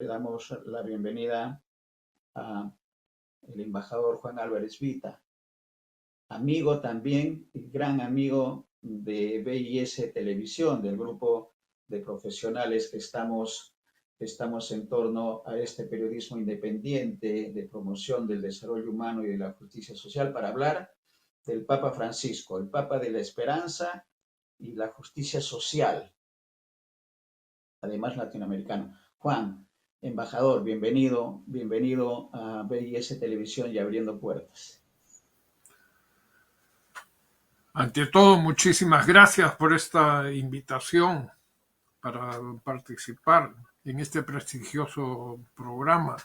Le damos la bienvenida al embajador Juan Álvarez Vita, amigo también, gran amigo de BIS Televisión, del grupo de profesionales que estamos en torno a este periodismo independiente de promoción del desarrollo humano y de la justicia social para hablar del Papa Francisco, el Papa de la Esperanza y la justicia social, además latinoamericano. Juan, embajador, bienvenido a BIS Televisión y Abriendo Puertas. Ante todo, muchísimas gracias por esta invitación para participar en este prestigioso programa.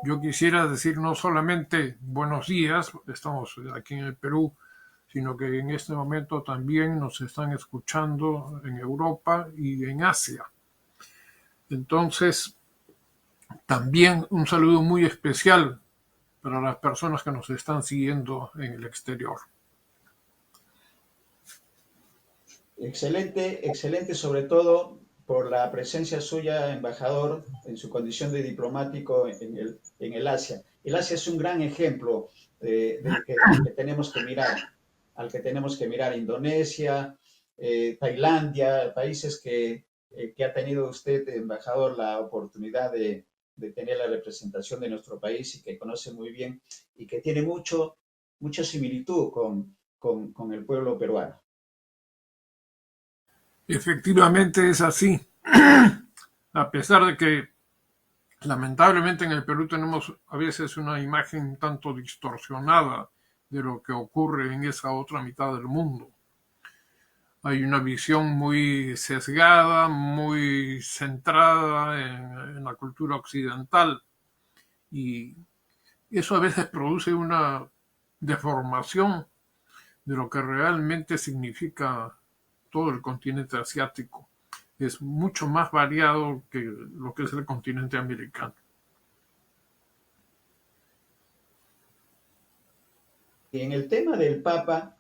Yo quisiera decir no solamente buenos días, estamos aquí en el Perú, sino que en este momento también nos están escuchando en Europa y en Asia. Entonces, también un saludo muy especial para las personas que nos están siguiendo en el exterior. Excelente, excelente, sobre todo por la presencia suya, embajador, en su condición de diplomático en el Asia. El Asia es un gran ejemplo al que tenemos que mirar, Indonesia, Tailandia, países que ha tenido usted, embajador, la oportunidad de tener la representación de nuestro país y que conoce muy bien y que tiene mucha similitud con el pueblo peruano. Efectivamente es así. A pesar de que lamentablemente en el Perú tenemos a veces una imagen un tanto distorsionada de lo que ocurre en esa otra mitad del mundo. Hay una visión muy sesgada, muy centrada en la cultura occidental y eso a veces produce una deformación de lo que realmente significa todo el continente asiático. Es mucho más variado que lo que es el continente americano. Y en el tema del Papa,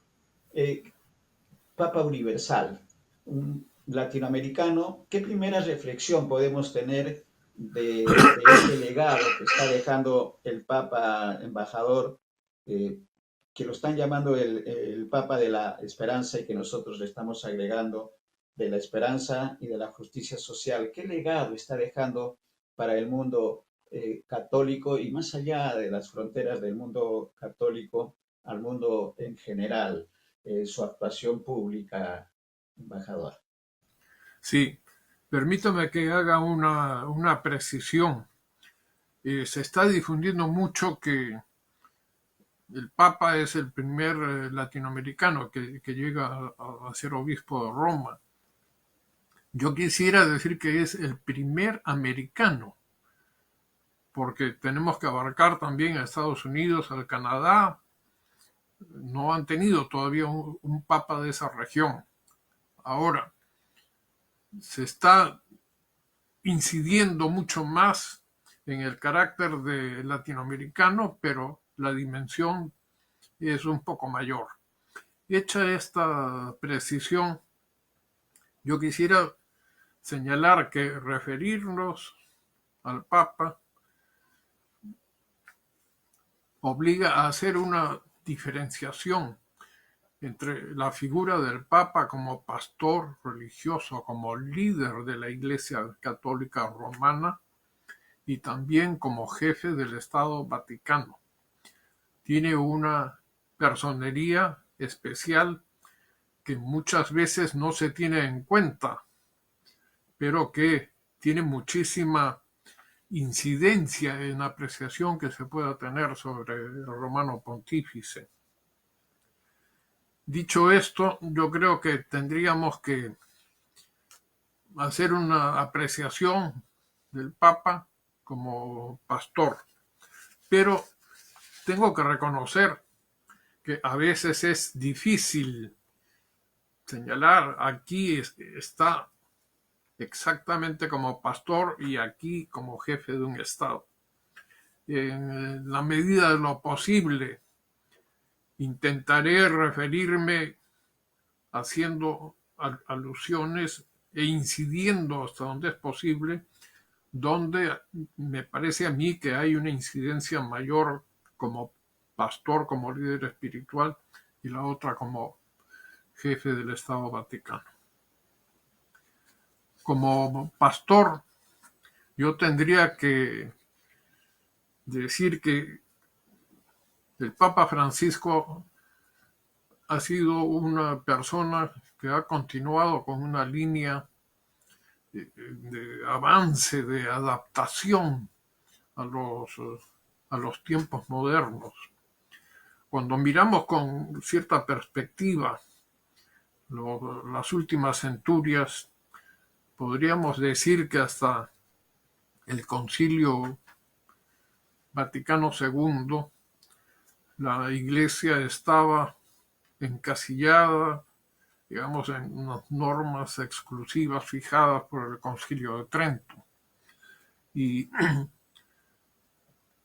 Papa Universal, un latinoamericano, ¿qué primera reflexión podemos tener de este legado que está dejando el Papa embajador, que lo están llamando el Papa de la Esperanza y que nosotros le estamos agregando de la esperanza y de la justicia social? ¿Qué legado está dejando para el mundo católico y más allá de las fronteras del mundo católico al mundo en general? Su actuación pública, embajador. Sí, permítame que haga una precisión. Se está difundiendo mucho que el Papa es el primer latinoamericano que llega a ser obispo de Roma. Yo quisiera decir que es el primer americano, porque tenemos que abarcar también a Estados Unidos, al Canadá. No han tenido todavía un papa de esa región. Ahora, se está incidiendo mucho más en el carácter de latinoamericano, pero la dimensión es un poco mayor. Hecha esta precisión, yo quisiera señalar que referirnos al Papa obliga a hacer una diferenciación entre la figura del Papa como pastor religioso, como líder de la Iglesia Católica Romana y también como jefe del Estado Vaticano. Tiene una personería especial que muchas veces no se tiene en cuenta, pero que tiene muchísima incidencia en la apreciación que se pueda tener sobre el romano pontífice. Dicho esto, yo creo que tendríamos que hacer una apreciación del Papa como pastor, pero tengo que reconocer que a veces es difícil señalar aquí está exactamente como pastor y aquí como jefe de un Estado. En la medida de lo posible, intentaré referirme haciendo alusiones e incidiendo hasta donde es posible donde me parece a mí que hay una incidencia mayor como pastor, como líder espiritual, y la otra como jefe del Estado Vaticano. Como pastor, yo tendría que decir que el Papa Francisco ha sido una persona que ha continuado con una línea de avance, de adaptación a los tiempos modernos. Cuando miramos con cierta perspectiva las últimas centurias, podríamos decir que hasta el Concilio Vaticano II, la Iglesia estaba encasillada, digamos, en unas normas exclusivas fijadas por el Concilio de Trento. Y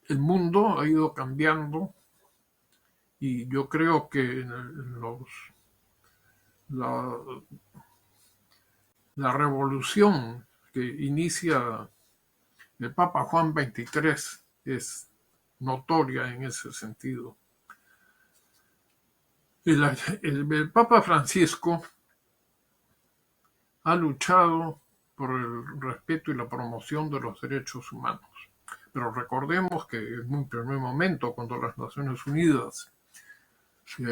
el mundo ha ido cambiando y yo creo que la, la revolución que inicia el Papa Juan XXIII es notoria en ese sentido. El Papa Francisco ha luchado por el respeto y la promoción de los derechos humanos. Pero recordemos que en un primer momento, cuando las Naciones Unidas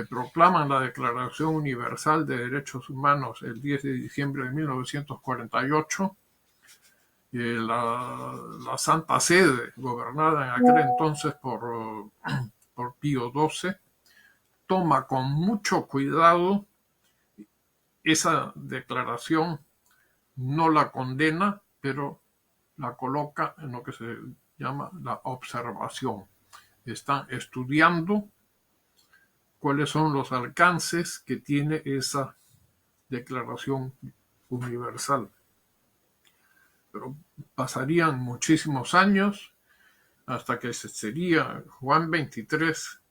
proclaman la Declaración Universal de Derechos Humanos el 10 de diciembre de 1948, la Santa Sede, gobernada en aquel entonces por Pío XII, toma con mucho cuidado esa declaración, no la condena, pero la coloca en lo que se llama la observación. Están estudiando cuáles son los alcances que tiene esa declaración universal. Pero pasarían muchísimos años hasta que sería Juan XXIII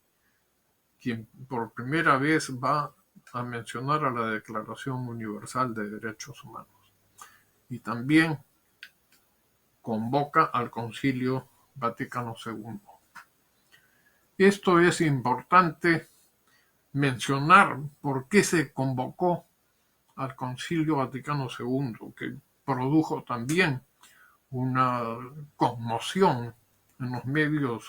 quien por primera vez va a mencionar a la Declaración Universal de Derechos Humanos. Y también convoca al Concilio Vaticano II. Esto es importante mencionar por qué se convocó al Concilio Vaticano II, que produjo también una conmoción en los medios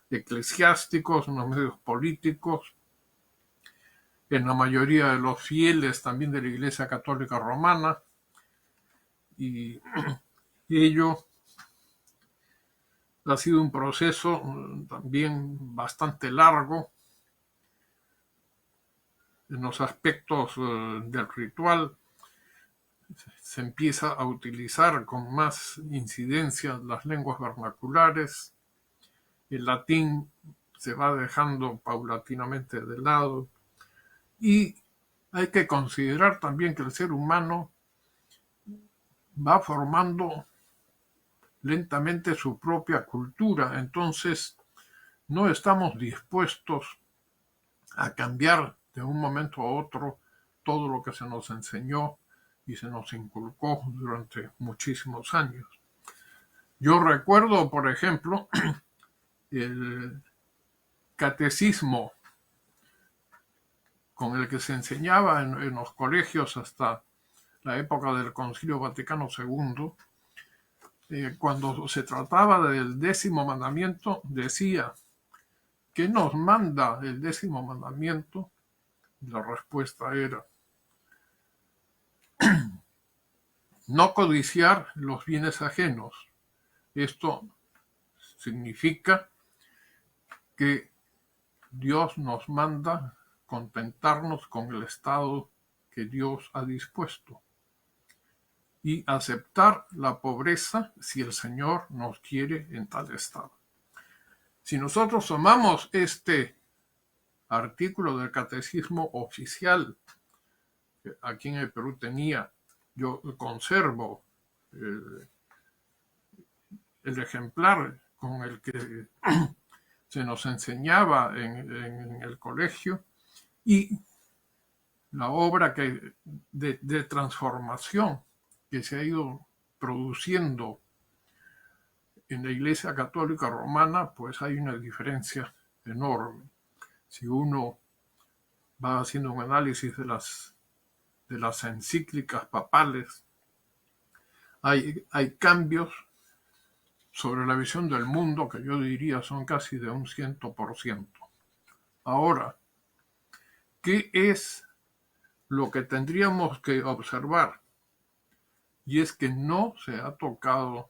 eclesiásticos, en los medios políticos, en la mayoría de los fieles también de la Iglesia Católica Romana, y ello ha sido un proceso también bastante largo en los aspectos del ritual. Se empieza a utilizar con más incidencia las lenguas vernaculares, el latín se va dejando paulatinamente de lado y hay que considerar también que el ser humano va formando lentamente su propia cultura, entonces no estamos dispuestos a cambiar de un momento a otro todo lo que se nos enseñó y se nos inculcó durante muchísimos años. Yo recuerdo, por ejemplo, el catecismo con el que se enseñaba en los colegios hasta la época del Concilio Vaticano II, cuando se trataba del 10º mandamiento, decía: ¿qué nos manda el 10º mandamiento? La respuesta era: no codiciar los bienes ajenos. Esto significa que Dios nos manda contentarnos con el estado que Dios ha dispuesto y aceptar la pobreza si el Señor nos quiere en tal estado. Si nosotros tomamos este artículo del catecismo oficial, que aquí en el Perú tenía, yo conservo el ejemplar con el que se nos enseñaba en el colegio, y la obra de transformación que se ha ido produciendo en la Iglesia Católica Romana pues hay una diferencia enorme. Si uno va haciendo un análisis de las encíclicas papales, hay cambios sobre la visión del mundo que yo diría son casi de un 100%. Ahora, ¿qué es lo que tendríamos que observar? Y es que no se ha tocado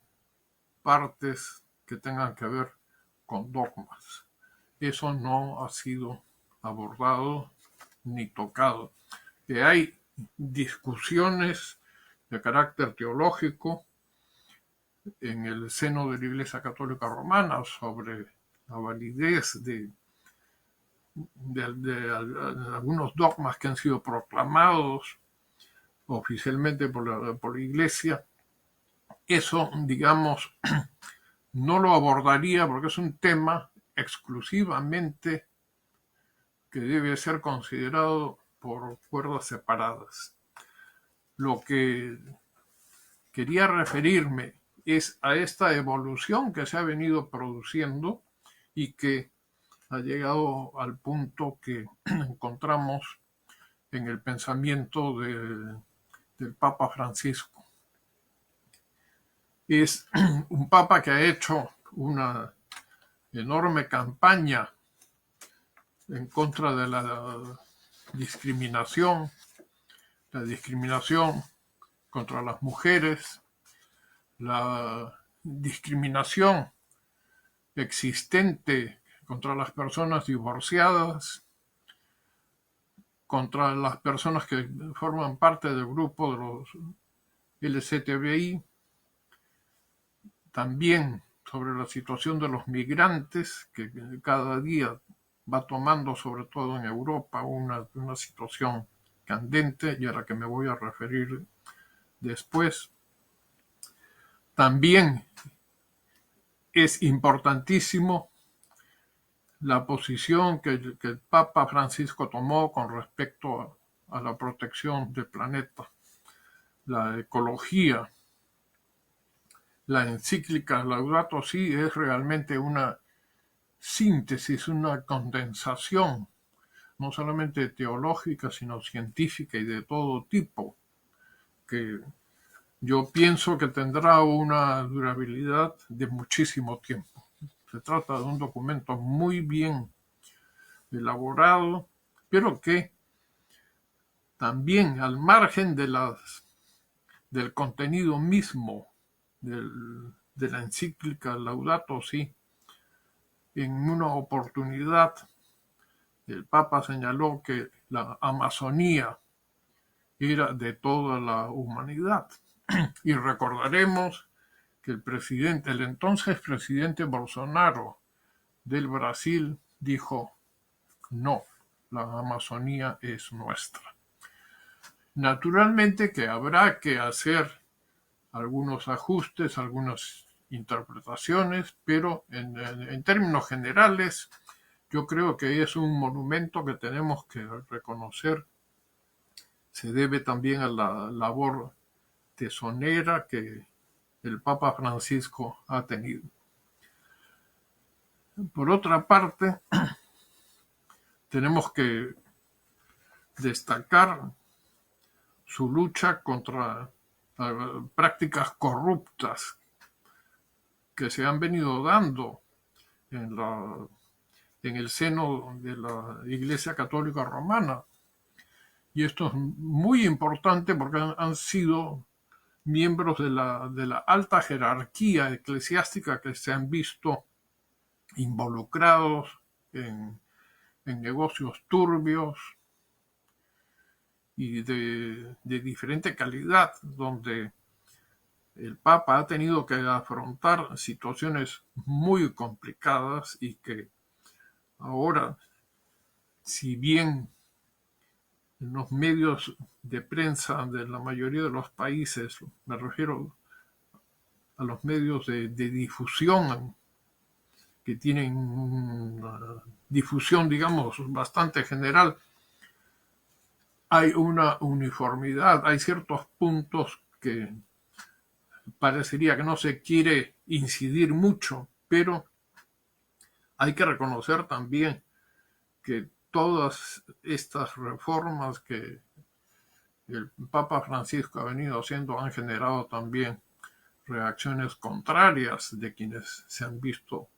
partes que tengan que ver con dogmas. Eso no ha sido abordado ni tocado. Que hay discusiones de carácter teológico en el seno de la Iglesia Católica Romana sobre la validez de algunos dogmas que han sido proclamados oficialmente por la Iglesia. Eso, digamos, no lo abordaría porque es un tema exclusivamente que debe ser considerado por cuerdas separadas. Lo que quería referirme es a esta evolución que se ha venido produciendo y que ha llegado al punto que encontramos en el pensamiento del Papa Francisco. Es un papa que ha hecho una enorme campaña en contra de la discriminación contra las mujeres, la discriminación existente contra las personas divorciadas, contra las personas que forman parte del grupo de los LGTBI, también sobre la situación de los migrantes, que cada día va tomando, sobre todo en Europa, una situación candente y a la que me voy a referir después. También es importantísimo la posición que el Papa Francisco tomó con respecto a la protección del planeta, la ecología. La encíclica Laudato Si es realmente una síntesis, una condensación, no solamente teológica, sino científica y de todo tipo, que yo pienso que tendrá una durabilidad de muchísimo tiempo. Se trata de un documento muy bien elaborado, pero que también al margen del contenido mismo de la encíclica Laudato Si, en una oportunidad el Papa señaló que la Amazonía era de toda la humanidad. Y recordaremos que el entonces presidente Bolsonaro del Brasil dijo, no, la Amazonía es nuestra. Naturalmente que habrá que hacer algunos ajustes, algunas interpretaciones, pero en términos generales yo creo que es un monumento que tenemos que reconocer. Se debe también a la labor tesonera que el Papa Francisco ha tenido. Por otra parte, tenemos que destacar su lucha contra prácticas corruptas que se han venido dando en el seno de la Iglesia Católica Romana. Y esto es muy importante porque han sido miembros de la alta jerarquía eclesiástica que se han visto involucrados en negocios turbios y de diferente calidad, donde el Papa ha tenido que afrontar situaciones muy complicadas y que ahora, si bien en los medios de prensa de la mayoría de los países, me refiero a los medios de difusión que tienen una difusión, digamos, bastante general, hay una uniformidad, hay ciertos puntos que parecería que no se quiere incidir mucho, pero hay que reconocer también que todas estas reformas que el Papa Francisco ha venido haciendo han generado también reacciones contrarias de quienes se han visto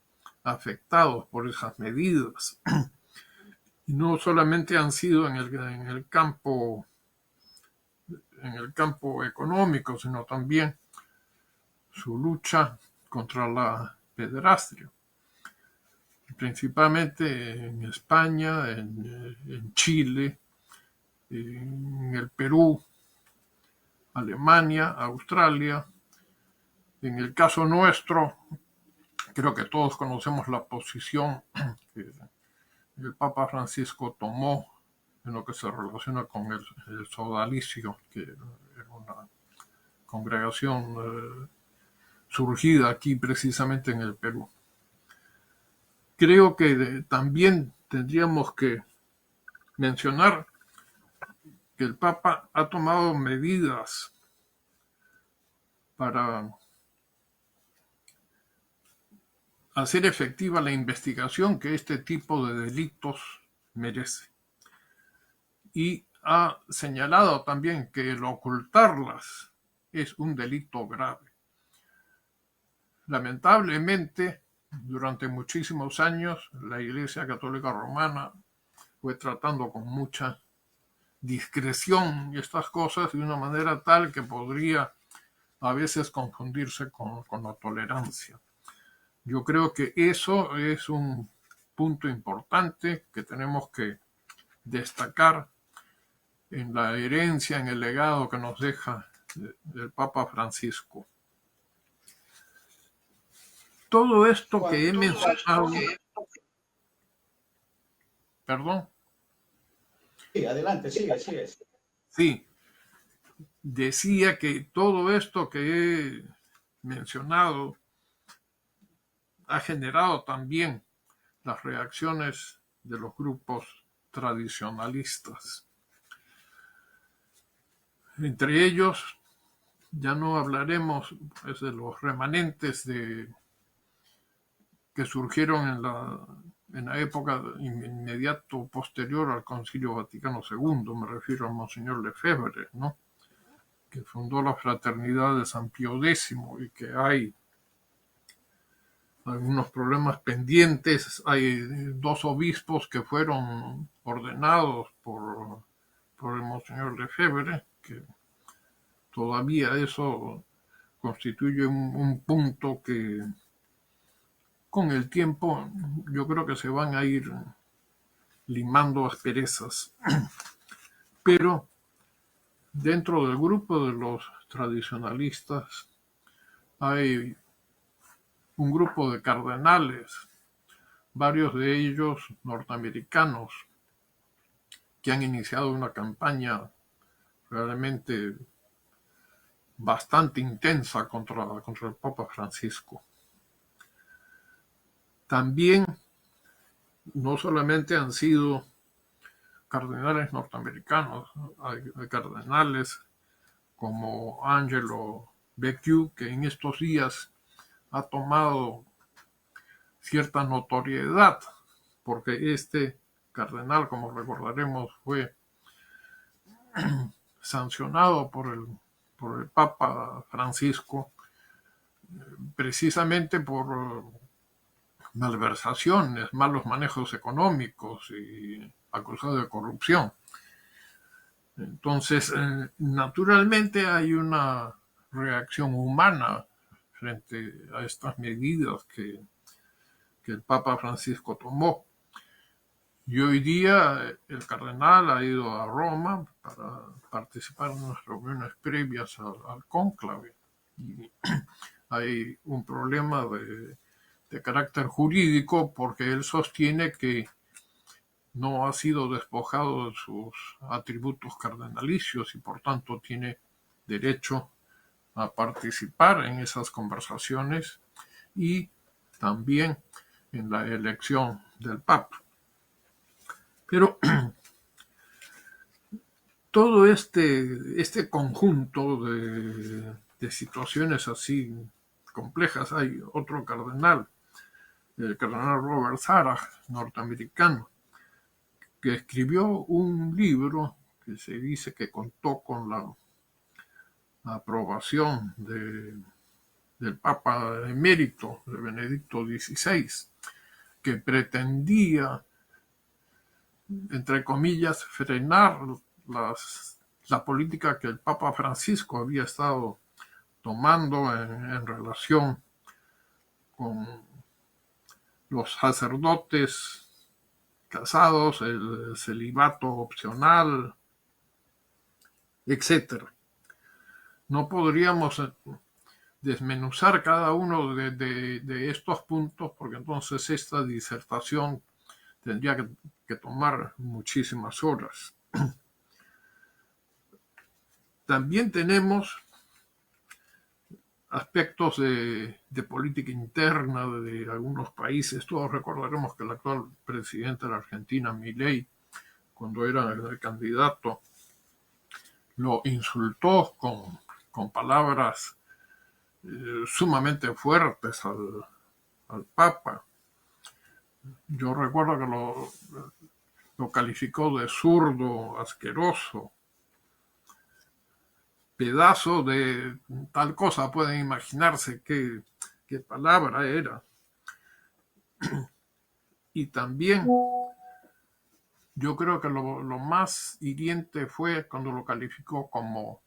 afectados por esas medidas. Y no solamente han sido en el campo económico, sino también su lucha contra la pederastia, principalmente en España, en Chile, en el Perú, Alemania, Australia. En el caso nuestro, creo que todos conocemos la posición que el Papa Francisco tomó en lo que se relaciona con el sodalicio, que era una congregación surgida aquí precisamente en el Perú. Creo que también tendríamos que mencionar que el Papa ha tomado medidas para hacer efectiva la investigación que este tipo de delitos merece. Y ha señalado también que el ocultarlas es un delito grave. Lamentablemente, durante muchísimos años, la Iglesia Católica Romana fue tratando con mucha discreción estas cosas de una manera tal que podría a veces confundirse con la tolerancia. Yo creo que eso es un punto importante que tenemos que destacar en la herencia, en el legado que nos deja el Papa Francisco. Todo esto que he mencionado, perdón, Sí, adelante, sigue. sí, decía que todo esto que he mencionado ha generado también las reacciones de los grupos tradicionalistas. Entre ellos, ya no hablaremos pues, de los remanentes que surgieron en la época inmediato posterior al Concilio Vaticano II, me refiero a Monseñor Lefebvre, ¿no? Que fundó la Fraternidad de San Pío X y que hay algunos problemas pendientes. Hay 2 obispos que fueron ordenados por el Monseñor Lefebvre, que todavía eso constituye un punto que con el tiempo yo creo que se van a ir limando asperezas. Pero dentro del grupo de los tradicionalistas hay un grupo de cardenales, varios de ellos norteamericanos, que han iniciado una campaña realmente bastante intensa contra el Papa Francisco. También no solamente han sido cardenales norteamericanos, hay cardenales como Angelo Becciu, que en estos días ha tomado cierta notoriedad, porque este cardenal, como recordaremos, fue sancionado por el Papa Francisco precisamente por malversaciones, malos manejos económicos y acusado de corrupción. Entonces, naturalmente hay una reacción humana frente a estas medidas que el Papa Francisco tomó. Y hoy día el cardenal ha ido a Roma para participar en unas reuniones previas al cónclave. Y hay un problema de carácter jurídico porque él sostiene que no ha sido despojado de sus atributos cardenalicios y por tanto tiene derecho a participar en esas conversaciones y también en la elección del Papa. Pero todo este conjunto de de situaciones así complejas. Hay otro cardenal, el cardenal Robert Sarah, norteamericano, que escribió un libro que se dice que contó con la aprobación del Papa emérito, de Benedicto XVI, que pretendía, entre comillas, frenar la política que el Papa Francisco había estado tomando en relación con los sacerdotes casados, el celibato opcional, etcétera. No podríamos desmenuzar cada uno de estos puntos, porque entonces esta disertación tendría que tomar muchísimas horas. También tenemos aspectos de política interna de algunos países. Todos recordaremos que el actual presidente de la Argentina, Milei, cuando era el candidato, lo insultó con palabras sumamente fuertes al Papa. Yo recuerdo que lo calificó de zurdo, asqueroso, pedazo de tal cosa. Pueden imaginarse qué palabra era. Y también yo creo que lo más hiriente fue cuando lo calificó como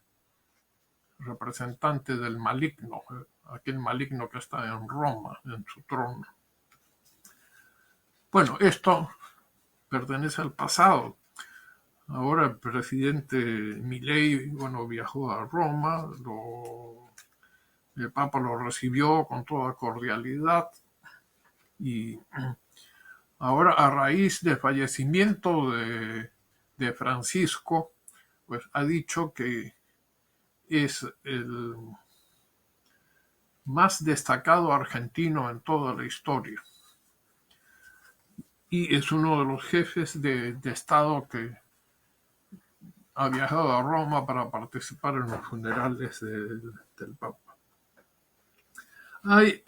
representante del maligno, aquel maligno que está en Roma, en su trono. Bueno, esto pertenece al pasado. Ahora el presidente Milei, bueno, viajó a Roma, el Papa lo recibió con toda cordialidad y ahora a raíz del fallecimiento de Francisco, pues ha dicho que es el más destacado argentino en toda la historia. Y es uno de los jefes de Estado que ha viajado a Roma para participar en los funerales del Papa. Hay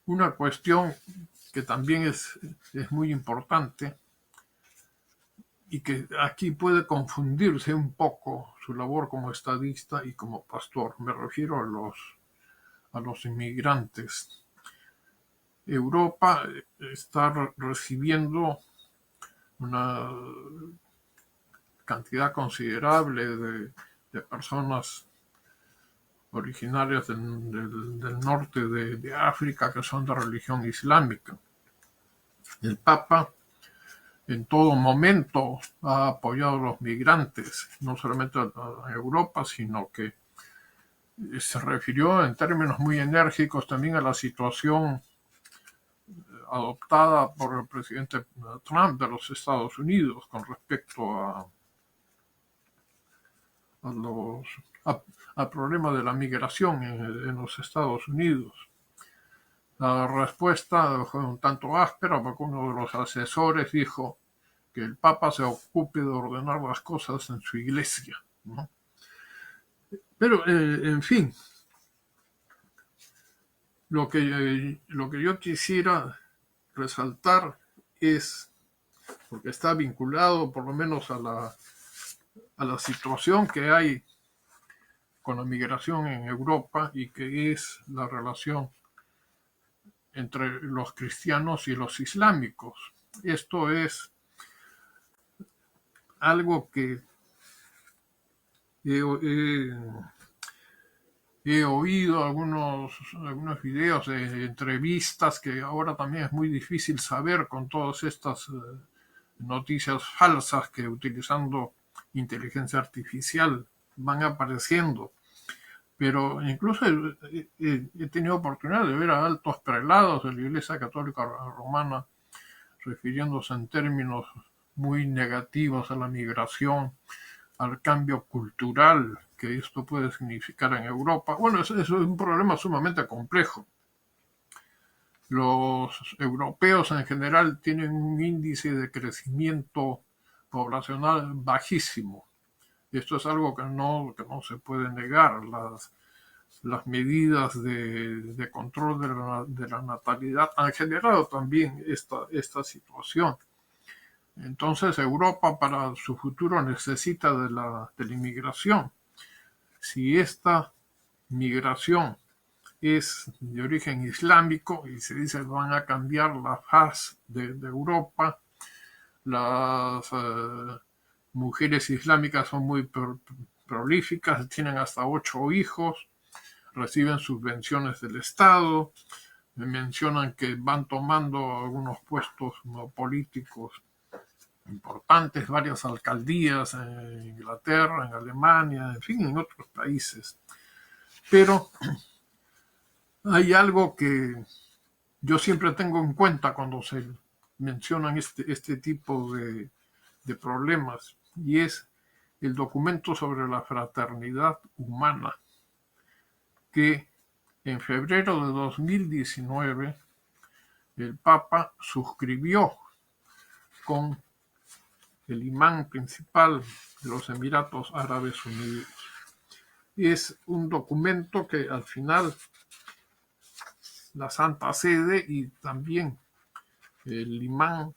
una cuestión que también es muy importante y que aquí puede confundirse un poco su labor como estadista y como pastor. Me refiero a los inmigrantes. Europa está recibiendo una cantidad considerable de personas originarias del norte de África que son de religión islámica. El Papa en todo momento ha apoyado a los migrantes, no solamente a Europa, sino que se refirió en términos muy enérgicos también a la situación adoptada por el presidente Trump de los Estados Unidos con respecto al problema de la migración en los Estados Unidos. La respuesta fue un tanto áspera porque uno de los asesores dijo que el Papa se ocupe de ordenar las cosas en su iglesia, ¿no? Pero, en fin, lo que yo quisiera resaltar es, porque está vinculado por lo menos a la situación que hay con la migración en Europa y que es la relación entre los cristianos y los islámicos. Esto es algo que he oído algunos videos de entrevistas que ahora también es muy difícil saber con todas estas noticias falsas que utilizando inteligencia artificial van apareciendo. Pero incluso he tenido oportunidad de ver a altos prelados de la Iglesia Católica Romana refiriéndose en términos muy negativos a la migración, al cambio cultural que esto puede significar en Europa. Bueno, eso es un problema sumamente complejo. Los europeos en general tienen un índice de crecimiento poblacional bajísimo. Esto es algo que no se puede negar. Las medidas de control de la natalidad han generado también esta situación. Entonces Europa para su futuro necesita de la inmigración. Si esta migración es de origen islámico y se dice que van a cambiar la faz de Europa, las mujeres islámicas son muy prolíficas, tienen hasta 8 hijos, reciben subvenciones del Estado, me mencionan que van tomando algunos puestos políticos importantes, varias alcaldías en Inglaterra, en Alemania, en fin, en otros países. Pero hay algo que yo siempre tengo en cuenta cuando se mencionan este tipo de problemas, y es el documento sobre la fraternidad humana, que en febrero de 2019 el Papa suscribió con el imán principal de los Emiratos Árabes Unidos. Es un documento que al final la Santa Sede y también el imán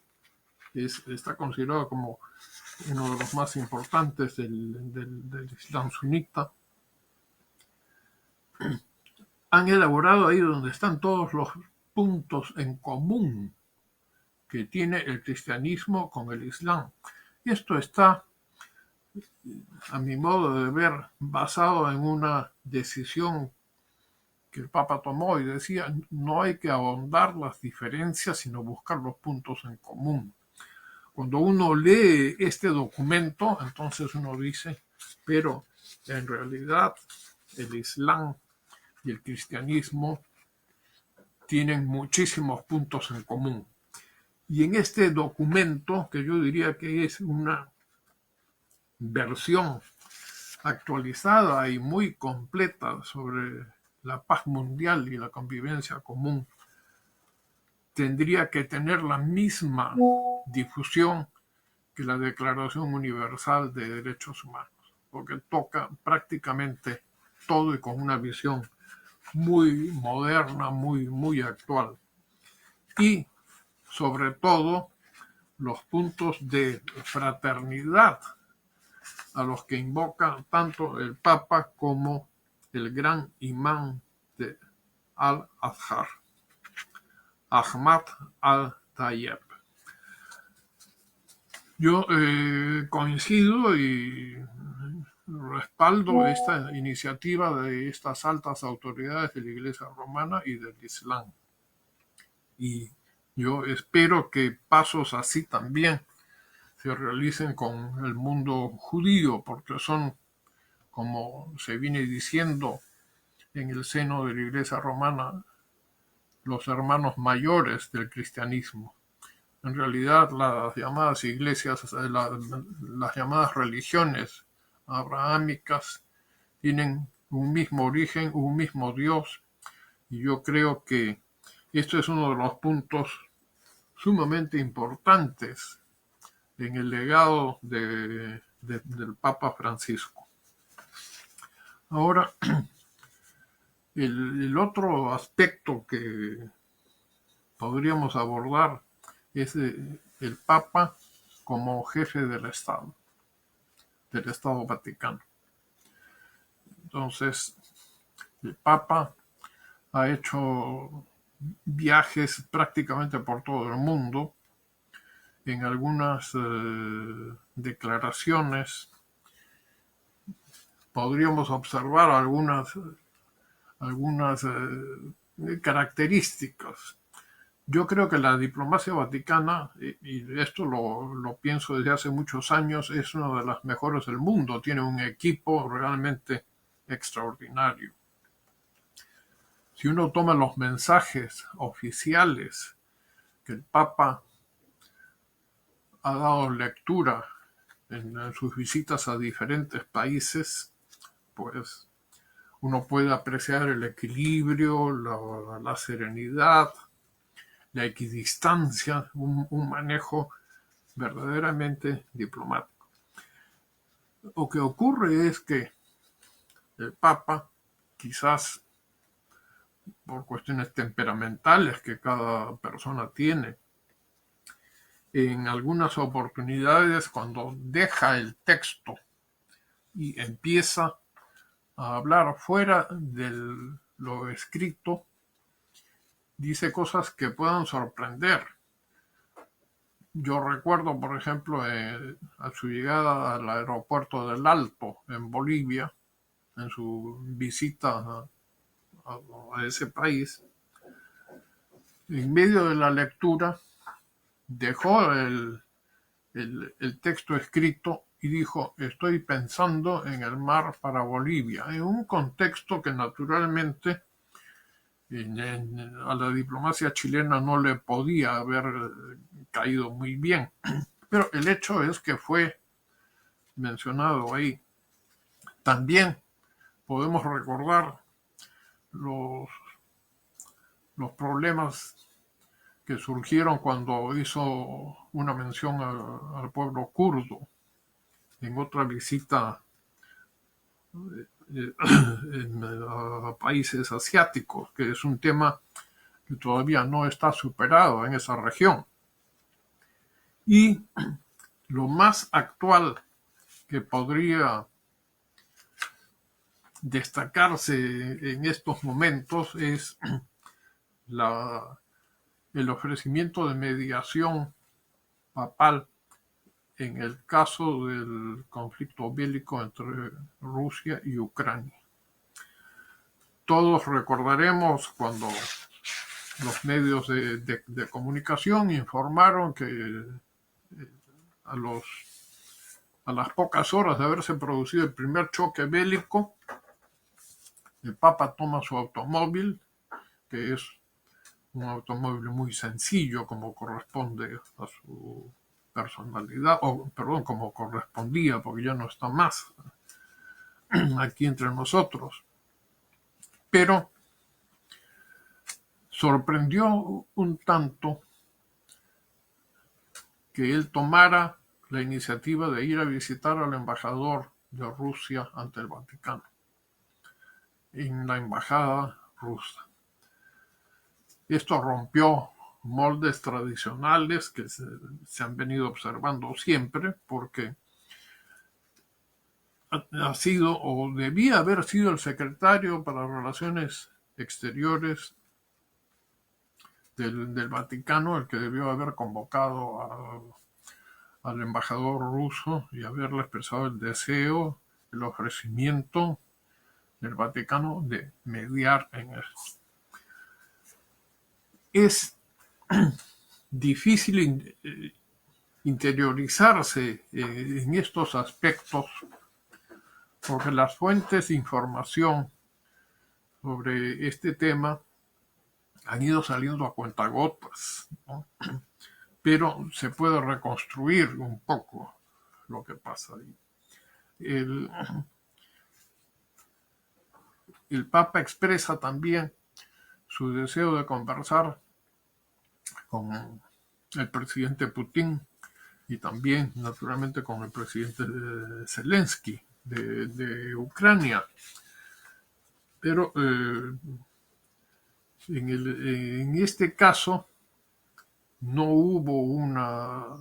está considerado como uno de los más importantes del Islam sunita, han elaborado ahí donde están todos los puntos en común que tiene el cristianismo con el Islam. Y esto está, a mi modo de ver, basado en una decisión que el Papa tomó y decía, no hay que ahondar las diferencias, sino buscar los puntos en común. Cuando uno lee este documento, entonces uno dice, pero en realidad el Islam y el cristianismo tienen muchísimos puntos en común. Y en este documento, que yo diría que es una versión actualizada y muy completa sobre la paz mundial y la convivencia común, tendría que tener la misma difusión que la Declaración Universal de Derechos Humanos, porque toca prácticamente todo y con una visión muy moderna, muy actual. Y sobre todo los puntos de fraternidad a los que invoca tanto el Papa como el gran imán de Al-Azhar, Ahmad al-Tayeb. Yo coincido y respaldo esta iniciativa de estas altas autoridades de la Iglesia Romana y del Islam. Y yo espero que pasos así también se realicen con el mundo judío, porque son, como se viene diciendo en el seno de la Iglesia Romana, los hermanos mayores del cristianismo. En realidad, las llamadas iglesias, las llamadas religiones abrahámicas tienen un mismo origen, un mismo Dios, y yo creo que esto es uno de los puntos sumamente importantes en el legado del Papa Francisco. Ahora, el otro aspecto que podríamos abordar es el Papa como jefe del Estado Vaticano. Entonces, el Papa ha hecho viajes prácticamente por todo el mundo. En algunas declaraciones podríamos observar algunas características. Yo creo que la diplomacia vaticana, y esto lo pienso desde hace muchos años, es una de las mejores del mundo. Tiene un equipo realmente extraordinario. Si uno toma los mensajes oficiales que el Papa ha dado lectura en sus visitas a diferentes países, pues uno puede apreciar el equilibrio, la serenidad, la equidistancia, un manejo verdaderamente diplomático. Lo que ocurre es que el Papa, quizás por cuestiones temperamentales que cada persona tiene, en algunas oportunidades cuando deja el texto y empieza a hablar fuera de lo escrito, dice cosas que puedan sorprender. Yo recuerdo, por ejemplo, a su llegada al aeropuerto del Alto, en Bolivia, en su visita a ese país, en medio de la lectura, dejó el texto escrito y dijo: estoy pensando en el mar para Bolivia, en un contexto que naturalmente a la diplomacia chilena no le podía haber caído muy bien. Pero el hecho es que fue mencionado ahí. También podemos recordar los, los problemas que surgieron cuando hizo una mención al pueblo kurdo en otra visita a países asiáticos, que es un tema que todavía no está superado en esa región. Y lo más actual que podría destacarse en estos momentos es el ofrecimiento de mediación papal en el caso del conflicto bélico entre Rusia y Ucrania. Todos recordaremos cuando los medios de comunicación informaron que a, a las pocas horas de haberse producido el primer choque bélico, el Papa toma su automóvil, que es un automóvil muy sencillo como corresponde a su personalidad, o perdón, como correspondía, porque ya no está más aquí entre nosotros. Pero sorprendió un tanto que él tomara la iniciativa de ir a visitar al embajador de Rusia ante el Vaticano, en la embajada rusa. Esto rompió moldes tradicionales que se han venido observando siempre, porque ha sido o debía haber sido el secretario para Relaciones Exteriores del Vaticano el que debió haber convocado al embajador ruso y haberle expresado el deseo, el ofrecimiento del Vaticano de mediar en esto. Es difícil interiorizarse en estos aspectos porque las fuentes de información sobre este tema han ido saliendo a cuentagotas, ¿no? Pero se puede reconstruir un poco lo que pasa ahí. El Papa expresa también su deseo de conversar con el presidente Putin y también, naturalmente, con el presidente Zelensky de Ucrania. Pero en este caso no hubo una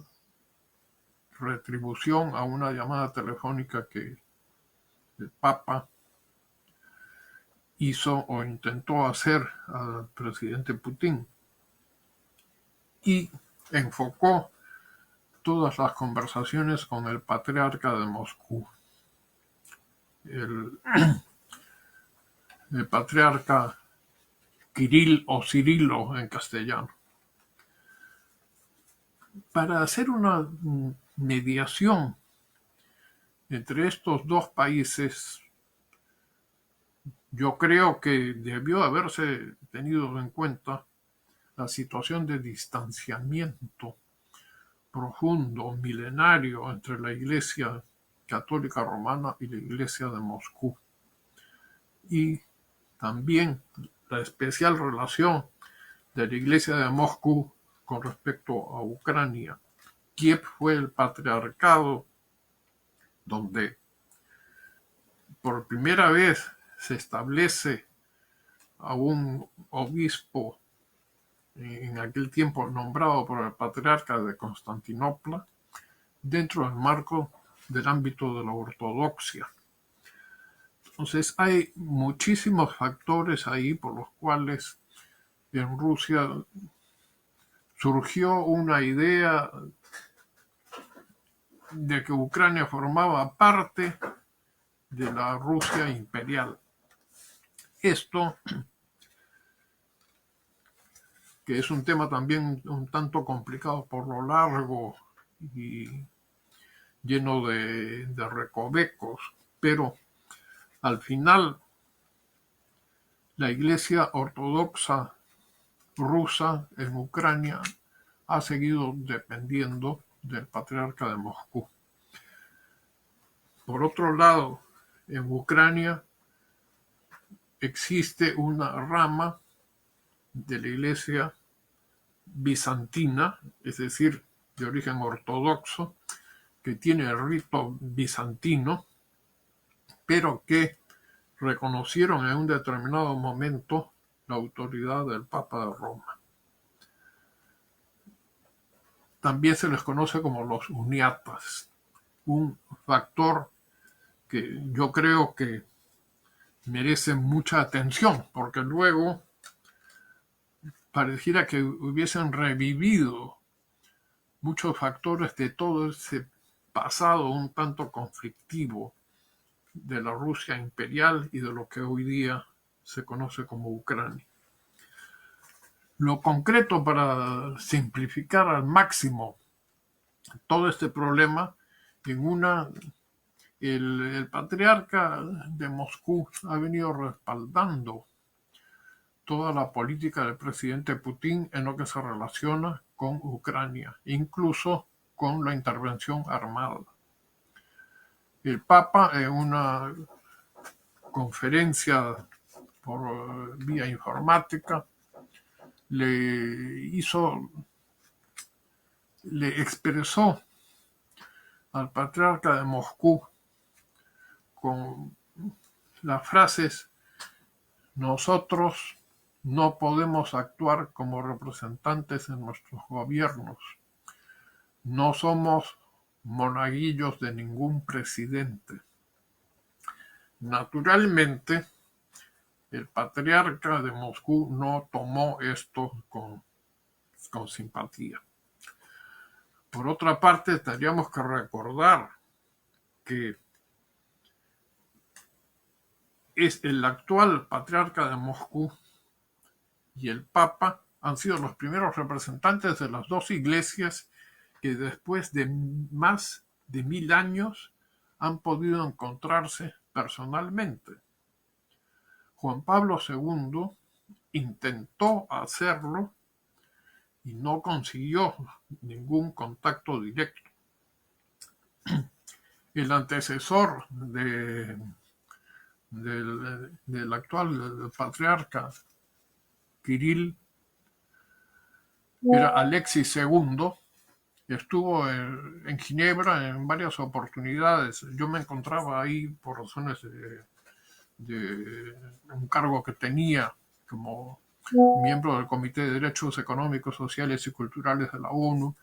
retribución a una llamada telefónica que el Papa hizo o intentó hacer al presidente Putin y enfocó todas las conversaciones con el patriarca de Moscú, el patriarca Kirill o Cirilo en castellano, para hacer una mediación entre estos dos países. Yo creo que debió haberse tenido en cuenta la situación de distanciamiento profundo, milenario, entre la Iglesia Católica Romana y la Iglesia de Moscú. Y también la especial relación de la Iglesia de Moscú con respecto a Ucrania. Kiev fue el patriarcado donde por primera vez se establece a un obispo en aquel tiempo nombrado por el patriarca de Constantinopla dentro del marco del ámbito de la ortodoxia. Entonces hay muchísimos factores ahí por los cuales en Rusia surgió una idea de que Ucrania formaba parte de la Rusia imperial. Esto, que es un tema también un tanto complicado por lo largo y lleno de recovecos, pero al final la Iglesia Ortodoxa rusa en Ucrania ha seguido dependiendo del Patriarca de Moscú. Por otro lado, en Ucrania existe una rama de la Iglesia bizantina, es decir, de origen ortodoxo, que tiene el rito bizantino, pero que reconocieron en un determinado momento la autoridad del Papa de Roma. También se les conoce como los uniatas, un factor que yo creo que merece mucha atención, porque luego pareciera que hubiesen revivido muchos factores de todo ese pasado un tanto conflictivo de la Rusia imperial y de lo que hoy día se conoce como Ucrania. Lo concreto, para simplificar al máximo todo este problema, el patriarca de Moscú ha venido respaldando toda la política del presidente Putin en lo que se relaciona con Ucrania, incluso con la intervención armada. El Papa, en una conferencia por vía informática, le expresó al patriarca de Moscú con las frases: nosotros no podemos actuar como representantes en nuestros gobiernos, no somos monaguillos de ningún presidente. Naturalmente, el patriarca de Moscú no tomó esto con simpatía. Por otra parte, tendríamos que recordar que es el actual patriarca de Moscú y el Papa han sido los primeros representantes de las dos iglesias que después de más de 1000 años han podido encontrarse personalmente. Juan Pablo II intentó hacerlo y no consiguió ningún contacto directo. El antecesor del actual patriarca Kirill era Alexis II, estuvo en Ginebra en varias oportunidades. Yo me encontraba ahí por razones de un cargo que tenía como miembro del Comité de Derechos Económicos, Sociales y Culturales de la ONU,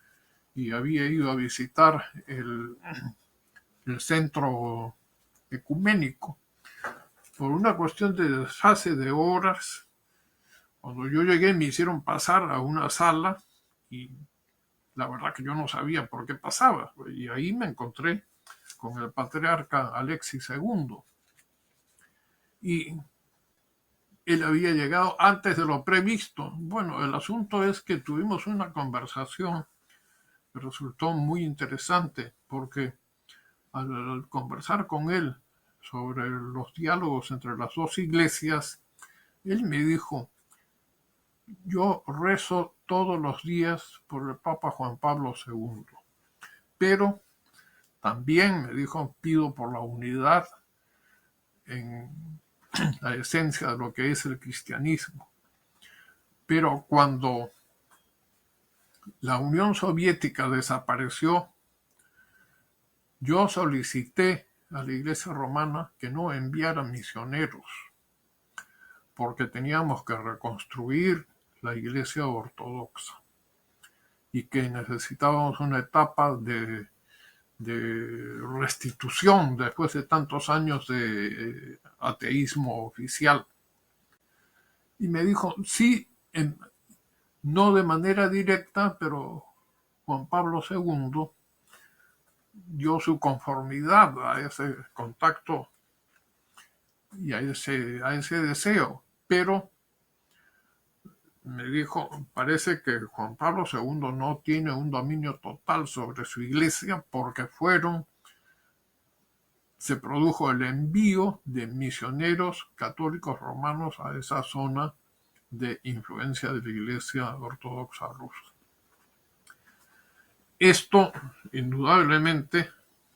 y había ido a visitar el centro ecuménico. Por una cuestión de desfase de horas, cuando yo llegué me hicieron pasar a una sala y la verdad que yo no sabía por qué pasaba. Y ahí me encontré con el patriarca Alexis II. Y él había llegado antes de lo previsto. Bueno, el asunto es que tuvimos una conversación que resultó muy interesante, porque al conversar con él sobre los diálogos entre las dos iglesias, él me dijo: yo rezo todos los días por el Papa Juan Pablo II, pero también, me dijo, pido por la unidad en la esencia de lo que es el cristianismo. Pero cuando la Unión Soviética desapareció, yo solicité a la iglesia romana que no enviara misioneros, porque teníamos que reconstruir la iglesia ortodoxa y que necesitábamos una etapa de restitución después de tantos años de ateísmo oficial. Y me dijo, sí, no de manera directa, pero Juan Pablo II dio su conformidad a ese contacto y a ese deseo, pero me dijo, parece que Juan Pablo II no tiene un dominio total sobre su iglesia porque se produjo el envío de misioneros católicos romanos a esa zona de influencia de la iglesia ortodoxa rusa. Esto, indudablemente,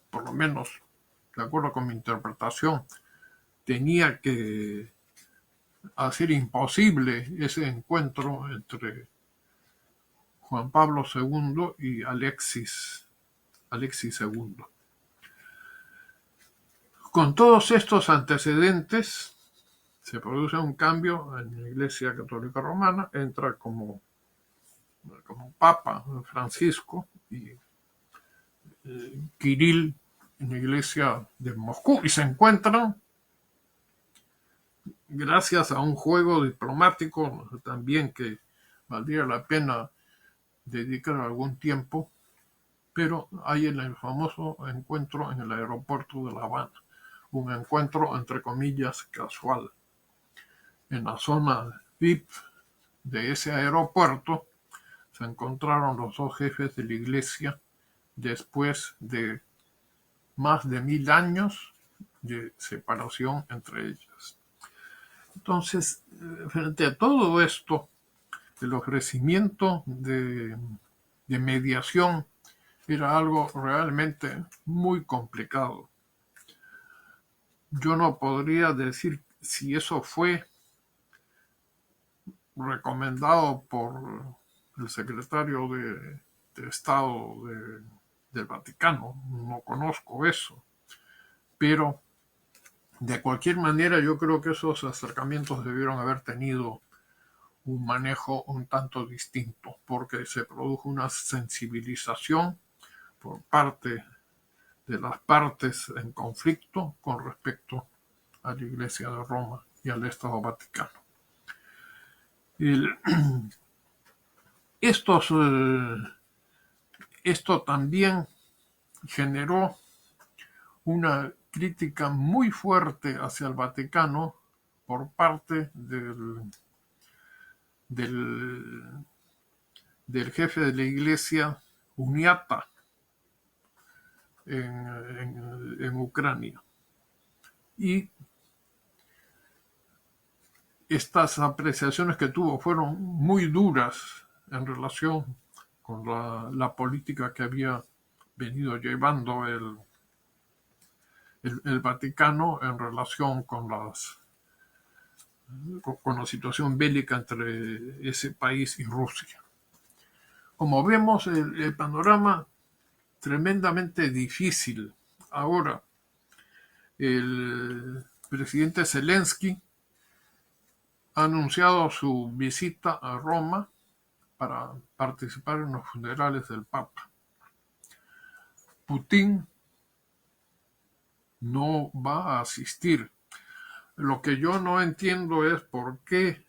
por lo menos de acuerdo con mi interpretación, tenía que hacer imposible ese encuentro entre Juan Pablo II y Alexis II. Con todos estos antecedentes, se produce un cambio en la Iglesia Católica Romana, entra como Papa Francisco y Kirill en la Iglesia de Moscú y se encuentran gracias a un juego diplomático también que valdría la pena dedicar algún tiempo, pero hay el famoso encuentro en el aeropuerto de La Habana, un encuentro entre comillas casual. En la zona VIP de ese aeropuerto se encontraron los dos jefes de la iglesia después de más de 1000 años de separación entre ellas. Entonces, frente a todo esto, el ofrecimiento de mediación era algo realmente muy complicado. Yo no podría decir si eso fue recomendado por el secretario de Estado del Vaticano, no conozco eso, pero de cualquier manera yo creo que esos acercamientos debieron haber tenido un manejo un tanto distinto, porque se produjo una sensibilización por parte de las partes en conflicto con respecto a la Iglesia de Roma y al Estado Vaticano. Esto también generó una crítica muy fuerte hacia el Vaticano por parte del jefe de la Iglesia Uniata en Ucrania. Y estas apreciaciones que tuvo fueron muy duras en relación con la política que había venido llevando el Vaticano en relación con la situación bélica entre ese país y Rusia. Como vemos, el panorama tremendamente difícil. Ahora, el presidente Zelensky ha anunciado su visita a Roma para participar en los funerales del Papa. Putin no va a asistir. Lo que yo no entiendo es por qué,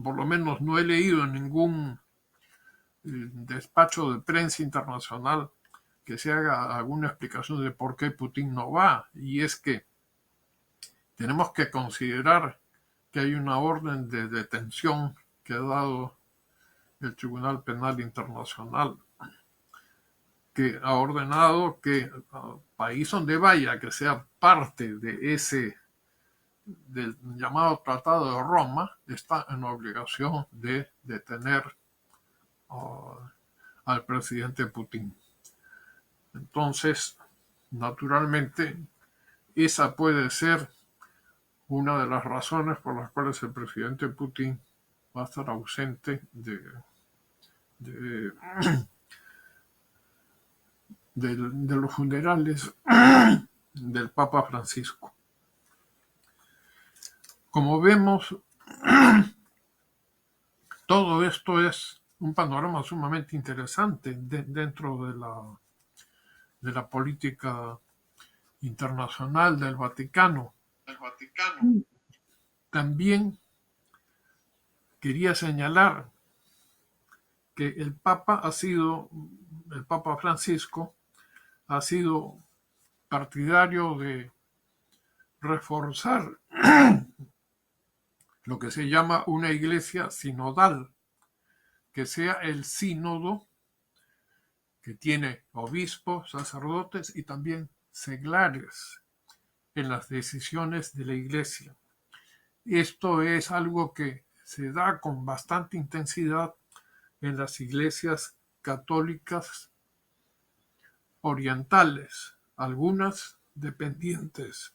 por lo menos no he leído en ningún despacho de prensa internacional que se haga alguna explicación de por qué Putin no va. Y es que tenemos que considerar que hay una orden de detención que ha dado el Tribunal Penal Internacional, que ha ordenado que el país donde vaya, que sea parte del llamado Tratado de Roma, está en obligación de detener al presidente Putin. Entonces, naturalmente, esa puede ser una de las razones por las cuales el presidente Putin va a estar ausente de los funerales del Papa Francisco. Como vemos, todo esto es un panorama sumamente interesante dentro de la política internacional del Vaticano. También quería señalar que el Papa Francisco ha sido partidario de reforzar lo que se llama una iglesia sinodal, que sea el sínodo que tiene obispos, sacerdotes y también seglares en las decisiones de la iglesia. Esto es algo que se da con bastante intensidad en las iglesias católicas orientales, algunas dependientes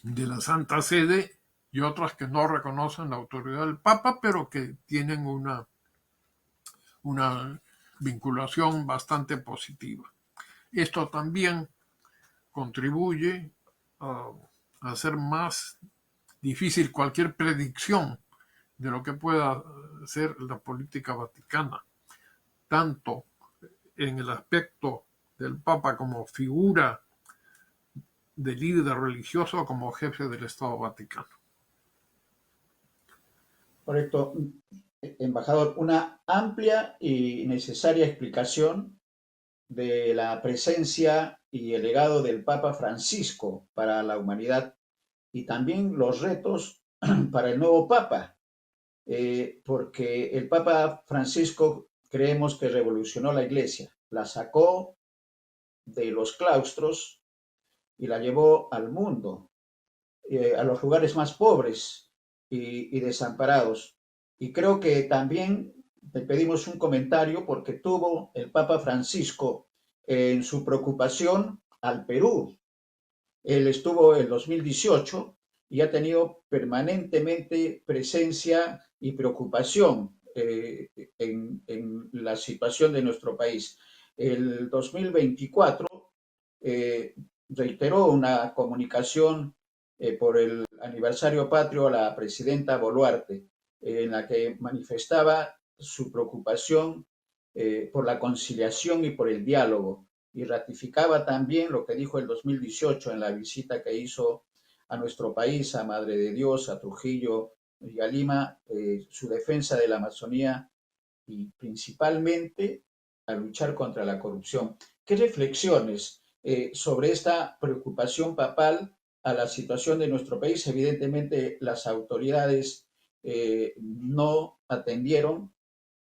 de la Santa Sede y otras que no reconocen la autoridad del Papa, pero que tienen una vinculación bastante positiva. Esto también contribuye a hacer más difícil cualquier predicción de lo que pueda ser la política vaticana, tanto en el aspecto del Papa como figura de líder religioso como jefe del Estado Vaticano. Correcto. Embajador, una amplia y necesaria explicación de la presencia y el legado del Papa Francisco para la humanidad y también los retos para el nuevo Papa, porque el Papa Francisco creemos que revolucionó la Iglesia, la sacó de los claustros y la llevó al mundo, a los lugares más pobres y desamparados. Y creo que también le pedimos un comentario porque tuvo el Papa Francisco en su preocupación al Perú. Él estuvo en 2018 y ha tenido permanentemente presencia y preocupación en la situación de nuestro país. El 2024 reiteró una comunicación por el aniversario patrio a la presidenta Boluarte, en la que manifestaba su preocupación por la conciliación y por el diálogo, y ratificaba también lo que dijo el 2018 en la visita que hizo a nuestro país, a Madre de Dios, a Trujillo y a Lima, su defensa de la Amazonía y principalmente a luchar contra la corrupción. ¿Qué reflexiones sobre esta preocupación papal a la situación de nuestro país? Evidentemente, las autoridades no atendieron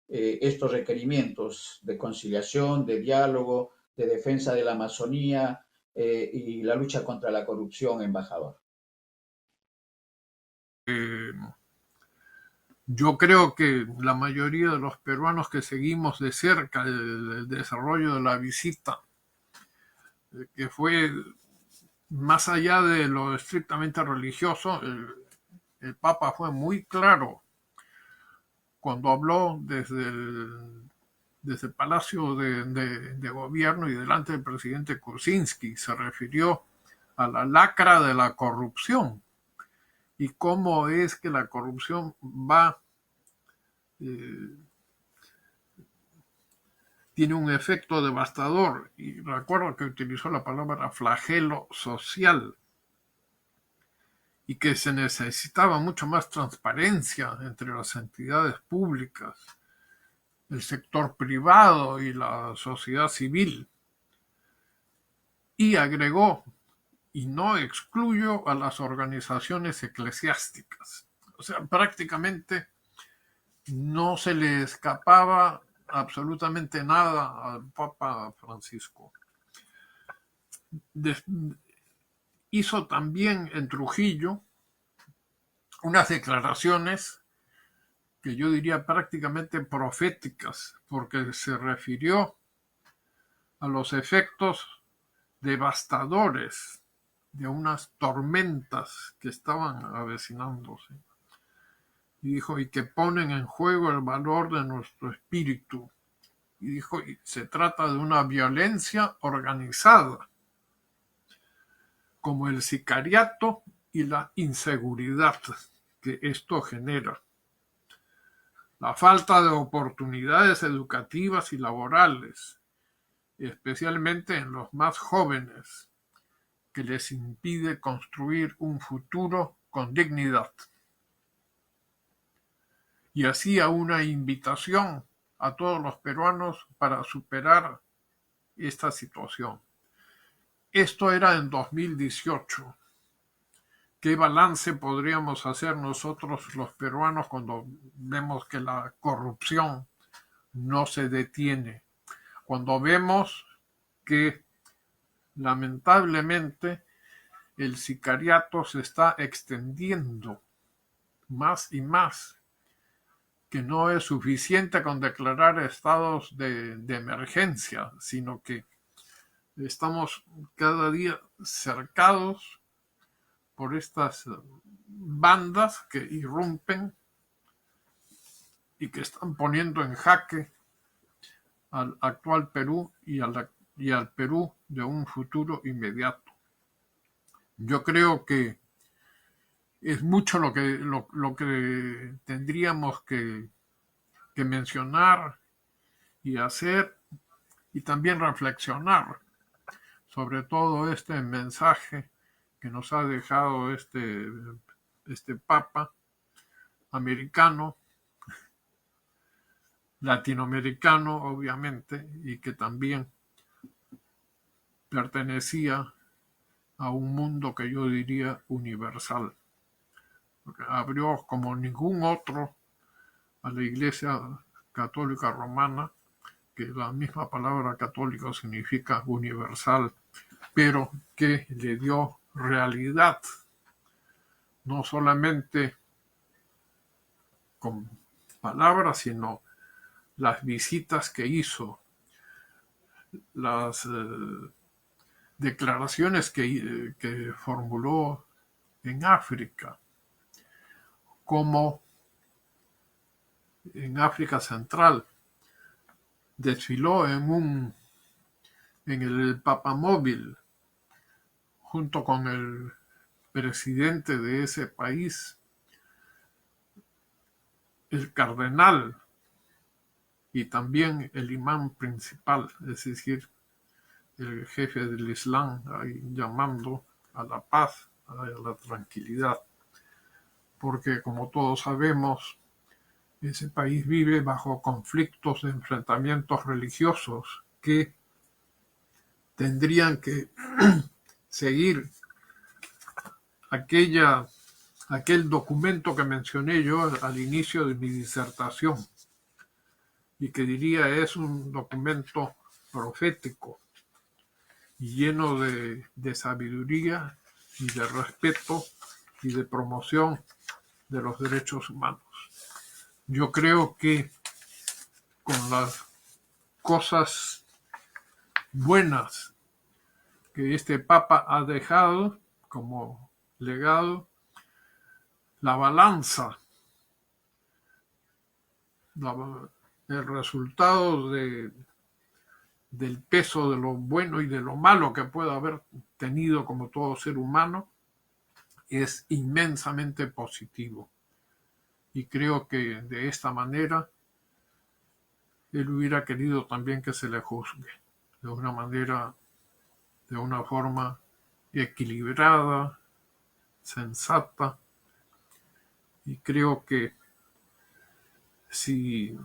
estos requerimientos de conciliación, de diálogo, de defensa de la Amazonía y la lucha contra la corrupción, embajador. Yo creo que la mayoría de los peruanos que seguimos de cerca el desarrollo de la visita, que fue más allá de lo estrictamente religioso, el Papa fue muy claro cuando habló desde el Palacio de Gobierno y delante del presidente Kuczynski. Se refirió a la lacra de la corrupción y cómo es que la corrupción tiene un efecto devastador. Y recuerdo que utilizó la palabra flagelo social y que se necesitaba mucho más transparencia entre las entidades públicas, el sector privado y la sociedad civil. Y agregó, y no excluyo a las organizaciones eclesiásticas. O sea, prácticamente no se le escapaba absolutamente nada al Papa Francisco. Hizo también en Trujillo unas declaraciones que yo diría prácticamente proféticas, porque se refirió a los efectos devastadores de unas tormentas que estaban avecinándose. Y dijo, y que ponen en juego el valor de nuestro espíritu. y dijo, se trata de una violencia organizada, como el sicariato y la inseguridad que esto genera. La falta de oportunidades educativas y laborales, especialmente en los más jóvenes, que les impide construir un futuro con dignidad. Y hacía una invitación a todos los peruanos para superar esta situación. Esto era en 2018. ¿Qué balance podríamos hacer nosotros los peruanos cuando vemos que la corrupción no se detiene? Cuando vemos que lamentablemente el sicariato se está extendiendo más y más, que no es suficiente con declarar estados de emergencia, sino que estamos cada día cercados por estas bandas que irrumpen y que están poniendo en jaque al actual Perú y al Perú de un futuro inmediato. Yo creo que es mucho lo que tendríamos que mencionar y hacer y también reflexionar sobre todo este mensaje que nos ha dejado este Papa americano, latinoamericano obviamente, y que también pertenecía a un mundo que yo diría universal. Porque abrió como ningún otro a la Iglesia Católica Romana, que la misma palabra católico significa universal, pero que le dio realidad, no solamente con palabras, sino las visitas que hizo, las declaraciones que formuló en África, como en África Central desfiló en el Papamóvil junto con el presidente de ese país, el cardenal y también el imán principal, es decir, el jefe del Islam, ahí llamando a la paz, a la tranquilidad, porque como todos sabemos, ese país vive bajo conflictos de enfrentamientos religiosos que tendrían que seguir aquel documento que mencioné yo al inicio de mi disertación y que diría es un documento profético y lleno de sabiduría y de respeto y de promoción de los derechos humanos. Yo creo que con las cosas buenas que este Papa ha dejado como legado, la balanza, el resultado del peso de lo bueno y de lo malo que pueda haber tenido como todo ser humano es inmensamente positivo. Y creo que de esta manera él hubiera querido también que se le juzgue de una manera, de una forma equilibrada, sensata, y creo que si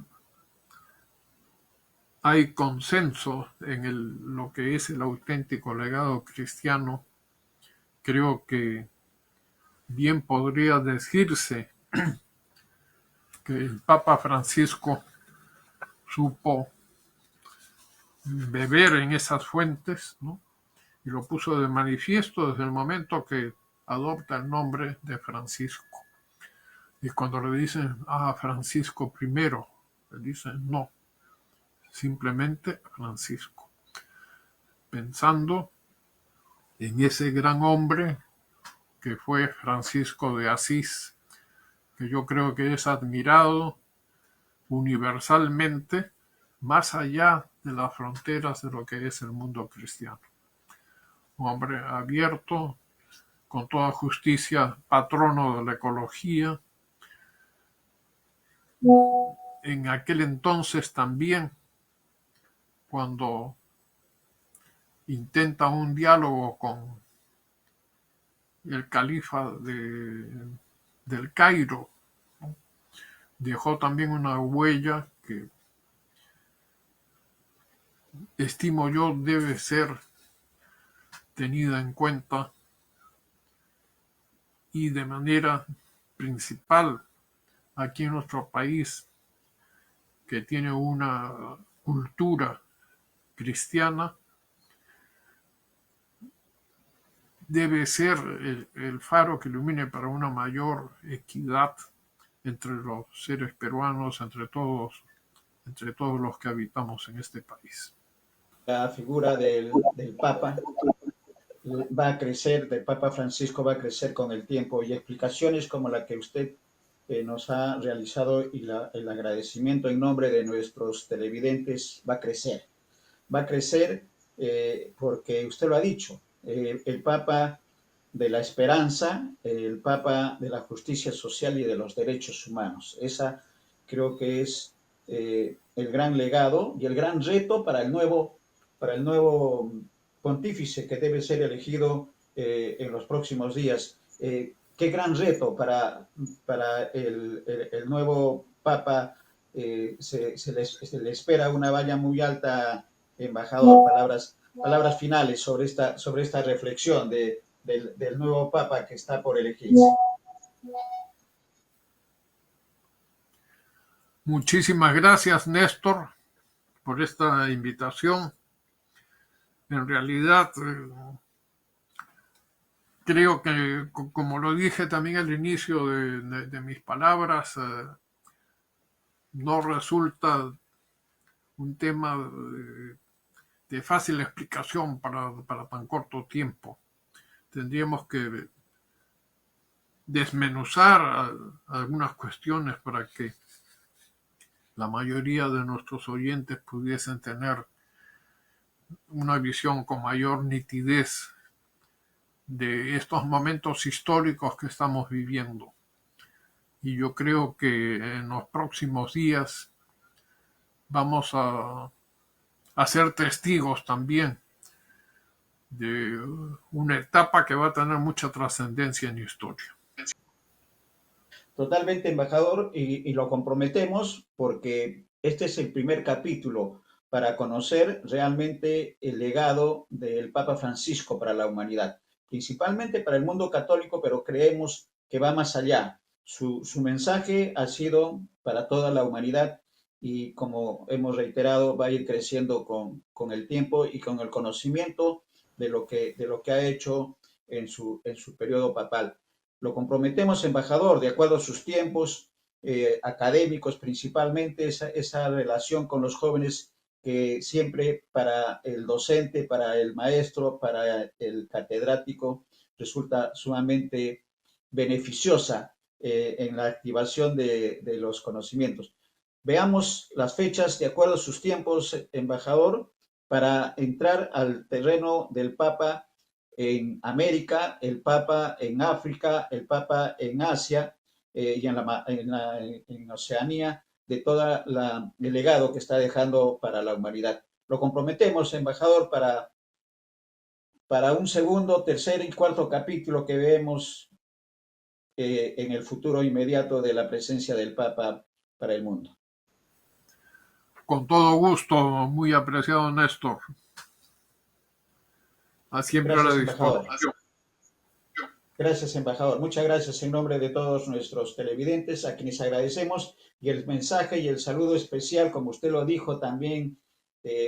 hay consenso en lo que es el auténtico legado cristiano, creo que bien podría decirse que el Papa Francisco supo beber en esas fuentes, ¿no? Y lo puso de manifiesto desde el momento que adopta el nombre de Francisco. Y cuando le dicen, Francisco primero, le dicen no, simplemente Francisco. Pensando en ese gran hombre que fue Francisco de Asís, que yo creo que es admirado universalmente más allá de las fronteras de lo que es el mundo cristiano. Un hombre abierto, con toda justicia, patrono de la ecología. En aquel entonces también, cuando intenta un diálogo con el califa del Cairo, ¿no? Dejó también una huella que estimo yo debe ser tenida en cuenta y de manera principal aquí en nuestro país, que tiene una cultura cristiana, debe ser el faro que ilumine para una mayor equidad entre los seres peruanos, entre todos los que habitamos en este país. La figura del Papa va a crecer, del Papa Francisco va a crecer con el tiempo, y explicaciones como la que usted nos ha realizado y el agradecimiento en nombre de nuestros televidentes va a crecer. Va a crecer porque usted lo ha dicho, el Papa de la esperanza, el Papa de la justicia social y de los derechos humanos. Esa creo que es el gran legado y el gran reto para el nuevo pontífice que debe ser elegido en los próximos días. Qué gran reto para el nuevo Papa. Se le espera una valla muy alta, embajador. Palabras finales sobre esta reflexión del nuevo Papa que está por elegirse. Muchísimas gracias, Néstor, por esta invitación. En realidad, creo que, como lo dije también al inicio de mis palabras, no resulta un tema de fácil explicación para tan corto tiempo. Tendríamos que desmenuzar algunas cuestiones para que la mayoría de nuestros oyentes pudiesen tener una visión con mayor nitidez de estos momentos históricos que estamos viviendo. Y yo creo que en los próximos días vamos a ser testigos también de una etapa que va a tener mucha trascendencia en la historia. Totalmente, embajador, y lo comprometemos porque este es el primer capítulo para conocer realmente el legado del Papa Francisco para la humanidad, principalmente para el mundo católico, pero creemos que va más allá. Su mensaje ha sido para toda la humanidad y, como hemos reiterado, va a ir creciendo con el tiempo y con el conocimiento de lo que ha hecho en su periodo papal. Lo comprometemos, embajador, de acuerdo a sus tiempos académicos principalmente, esa relación con los jóvenes que siempre para el docente, para el maestro, para el catedrático resulta sumamente beneficiosa en la activación de los conocimientos. Veamos las fechas de acuerdo a sus tiempos, embajador, para entrar al terreno del Papa en América, el Papa en África, el Papa en Asia y en Oceanía, de todo el legado que está dejando para la humanidad. Lo comprometemos, embajador, para un segundo, tercer y cuarto capítulo que vemos en el futuro inmediato de la presencia del Papa para el mundo. Con todo gusto, muy apreciado Néstor. Siempre a la disposición. Gracias, embajador. Muchas gracias en nombre de todos nuestros televidentes, a quienes agradecemos, y el mensaje y el saludo especial, como usted lo dijo también,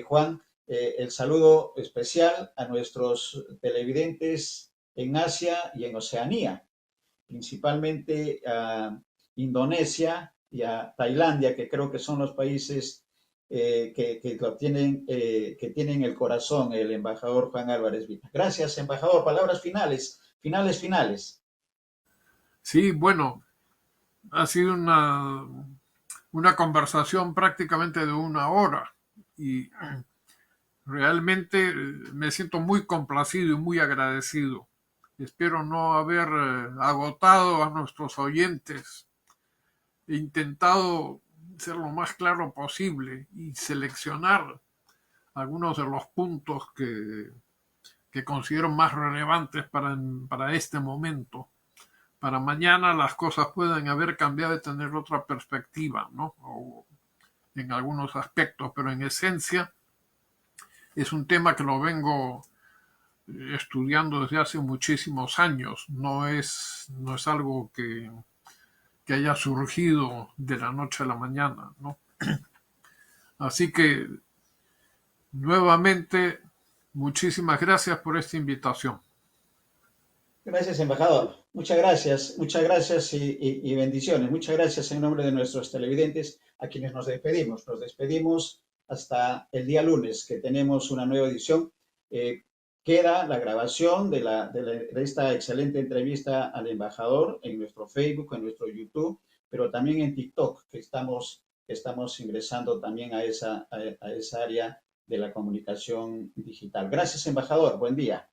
Juan, el saludo especial a nuestros televidentes en Asia y en Oceanía, principalmente a Indonesia y a Tailandia, que creo que son los países que tienen el corazón, el embajador Juan Álvarez Vita. Gracias, embajador. Palabras finales. Finales. Sí, bueno, ha sido una conversación prácticamente de una hora. y realmente me siento muy complacido y muy agradecido. Espero no haber agotado a nuestros oyentes. He intentado ser lo más claro posible y seleccionar algunos de los puntos que considero más relevantes para este momento. Para mañana las cosas pueden haber cambiado y tener otra perspectiva, ¿no? O en algunos aspectos, pero en esencia es un tema que lo vengo estudiando desde hace muchísimos años. No es algo que haya surgido de la noche a la mañana, ¿no? Así que nuevamente, muchísimas gracias por esta invitación. Gracias, embajador. Muchas gracias y bendiciones. Muchas gracias en nombre de nuestros televidentes a quienes nos despedimos. Nos despedimos hasta el día lunes, que tenemos una nueva edición. Queda la grabación de esta excelente entrevista al embajador en nuestro Facebook, en nuestro YouTube, pero también en TikTok, que estamos ingresando también a esa área de la comunicación digital. Gracias, embajador. Buen día.